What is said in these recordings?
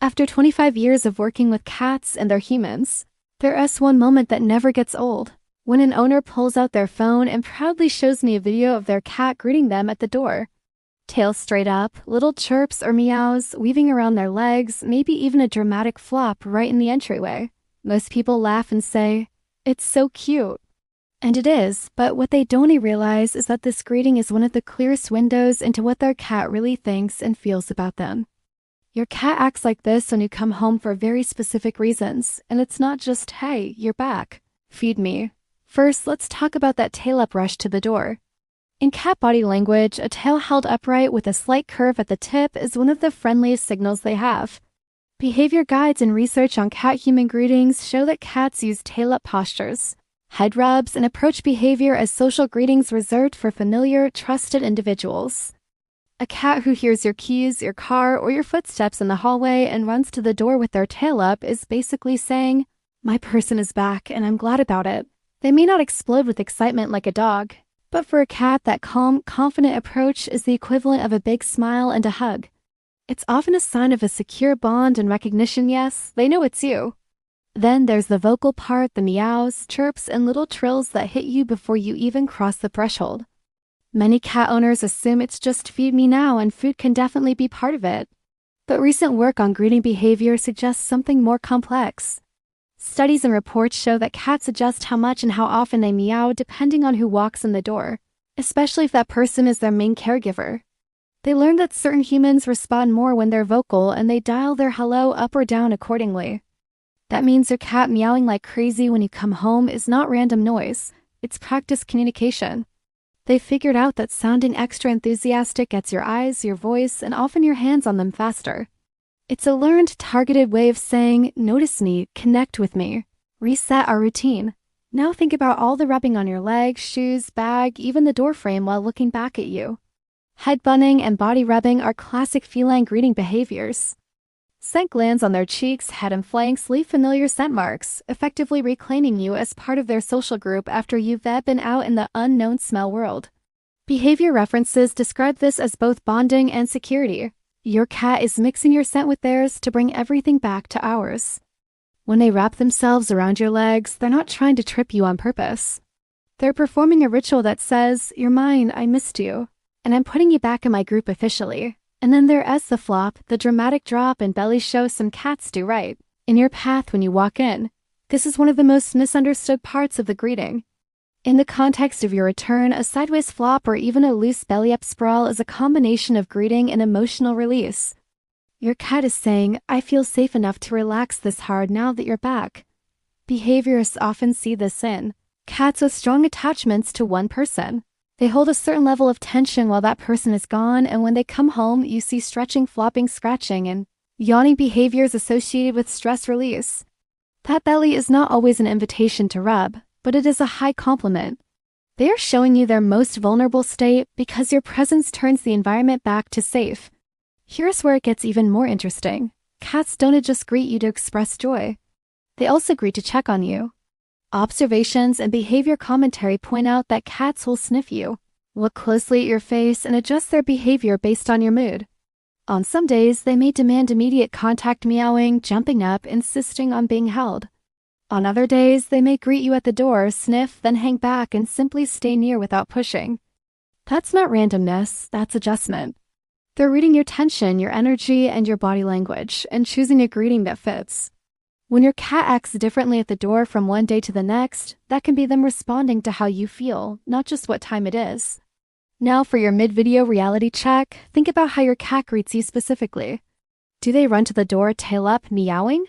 After 25 years of working with cats and their humans, there is one moment that never gets old. When an owner pulls out their phone and proudly shows me a video of their cat greeting them at the door. Tail straight up, little chirps or meows weaving around their legs, maybe even a dramatic flop right in the entryway. Most people laugh and say, "It's so cute." And it is, but what they don't realize is that this greeting is one of the clearest windows into what their cat really thinks and feels about them. Your cat acts like this when you come home for very specific reasons, and it's not just, "Hey, you're back. Feed me." First, let's talk about that tail up rush to the door. In cat body language, a tail held upright with a slight curve at the tip is one of the friendliest signals they have. Behavior guides and research on cat-human greetings show that cats use tail-up postures, head rubs, and approach behavior as social greetings reserved for familiar, trusted individuals. A cat who hears your keys, your car, or your footsteps in the hallway and runs to the door with their tail up is basically saying, "My person is back, and I'm glad about it." They may not explode with excitement like a dog, but for a cat, that calm, confident approach is the equivalent of a big smile and a hug. It's often a sign of a secure bond and recognition. Yes, they know it's you. Then there's the vocal part, the meows, chirps, and little trills that hit you before you even cross the threshold. Many cat owners assume it's just "feed me now" and food can definitely be part of it. But recent work on greeting behavior suggests something more complex. Studies and reports show that cats adjust how much and how often they meow depending on who walks in the door, especially if that person is their main caregiver. They learned that certain humans respond more when they're vocal, and they dial their hello up or down accordingly. That means your cat meowing like crazy when you come home is not random noise, it's practiced communication. They figured out that sounding extra enthusiastic gets your eyes, your voice, and often your hands on them faster. It's a learned, targeted way of saying, "Notice me, connect with me, reset our routine." Now think about all the rubbing on your legs, shoes, bag, even the door frame while looking back at you. Head bunning and body rubbing are classic feline greeting behaviors. Scent glands on their cheeks, head, and flanks leave familiar scent marks, effectively reclaiming you as part of their social group after you've been out in the unknown smell world. Behavior references describe this as both bonding and security. Your cat is mixing your scent with theirs to bring everything back to ours. When they wrap themselves around your legs, they're not trying to trip you on purpose. They're performing a ritual that says, "You're mine, I missed you, and I'm putting you back in my group officially." And then there is the flop, the dramatic drop and belly show some cats do right in your path when you walk in. This is one of the most misunderstood parts of the greeting. In the context of your return, a sideways flop or even a loose belly-up sprawl is a combination of greeting and emotional release. Your cat is saying, "I feel safe enough to relax this hard now that you're back." Behaviorists often see this in cats with strong attachments to one person. They hold a certain level of tension while that person is gone, and when they come home, you see stretching, flopping, scratching, and yawning behaviors associated with stress release. That belly is not always an invitation to rub, but it is a high compliment. They are showing you their most vulnerable state because your presence turns the environment back to safe. Here's where it gets even more interesting. Cats don't just greet you to express joy. They also greet to check on you. Observations and behavior commentary point out that cats will sniff you, look closely at your face, and adjust their behavior based on your mood. On some days, they may demand immediate contact, meowing, jumping up, insisting on being held. On other days, they may greet you at the door, sniff, then hang back and simply stay near without pushing. That's not randomness, that's adjustment. They're reading your tension, your energy, and your body language, and choosing a greeting that fits. When your cat acts differently at the door from one day to the next, that can be them responding to how you feel, not just what time it is. Now for your mid-video reality check, think about how your cat greets you specifically. Do they run to the door tail up, meowing?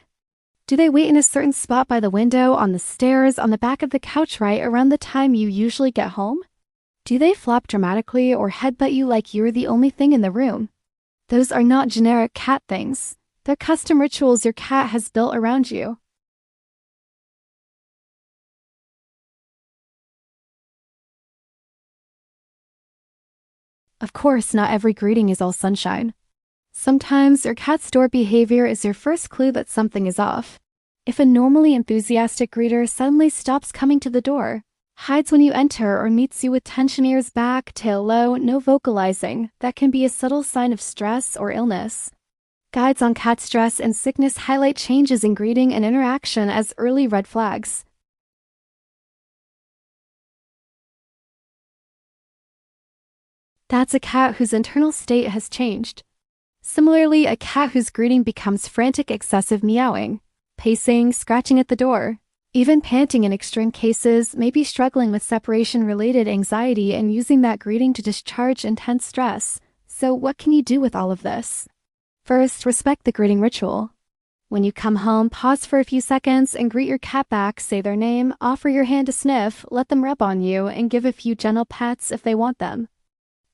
Do they wait in a certain spot by the window, on the stairs, on the back of the couch right around the time you usually get home? Do they flop dramatically or headbutt you like you're the only thing in the room? Those are not generic cat things. They're custom rituals your cat has built around you. Of course, not every greeting is all sunshine. Sometimes your cat's door behavior is your first clue that something is off. If a normally enthusiastic greeter suddenly stops coming to the door, hides when you enter, or meets you with tension, ears back, tail low, no vocalizing, that can be a subtle sign of stress or illness. Guides on cat stress and sickness highlight changes in greeting and interaction as early red flags. That's a cat whose internal state has changed. Similarly, a cat whose greeting becomes frantic, excessive meowing, pacing, scratching at the door, even panting in extreme cases may be struggling with separation-related anxiety and using that greeting to discharge intense stress. So what can you do with all of this? First, respect the greeting ritual. When you come home, pause for a few seconds and greet your cat back, say their name, offer your hand to sniff, let them rub on you, and give a few gentle pets if they want them.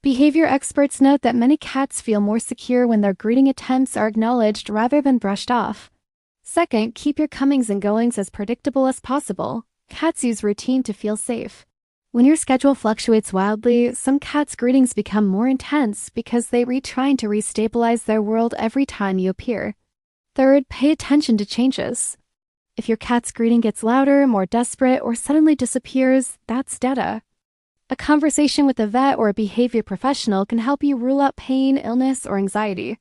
Behavior experts note that many cats feel more secure when their greeting attempts are acknowledged rather than brushed off. Second, keep your comings and goings as predictable as possible. Cats use routine to feel safe. When your schedule fluctuates wildly, some cats' greetings become more intense because they trying to restabilize their world every time you appear. Third, pay attention to changes. If your cat's greeting gets louder, more desperate, or suddenly disappears, that's data. A conversation with a vet or a behavior professional can help you rule out pain, illness, or anxiety.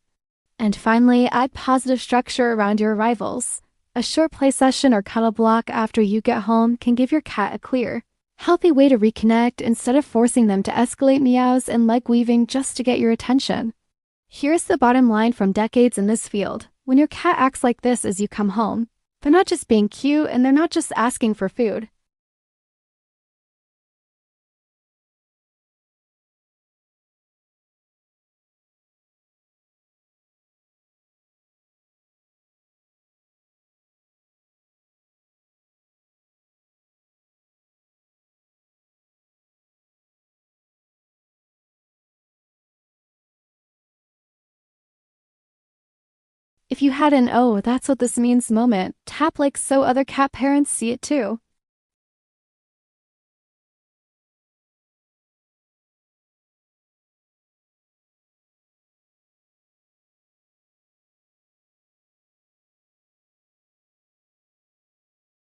And finally, add positive structure around your arrivals. A short play session or cuddle block after you get home can give your cat a clear, healthy way to reconnect instead of forcing them to escalate meows and leg weaving just to get your attention. Here's the bottom line from decades in this field. When your cat acts like this as you come home, they're not just being cute and they're not just asking for food. If you had an "oh, that's what this means" moment, tap like so other cat parents see it too.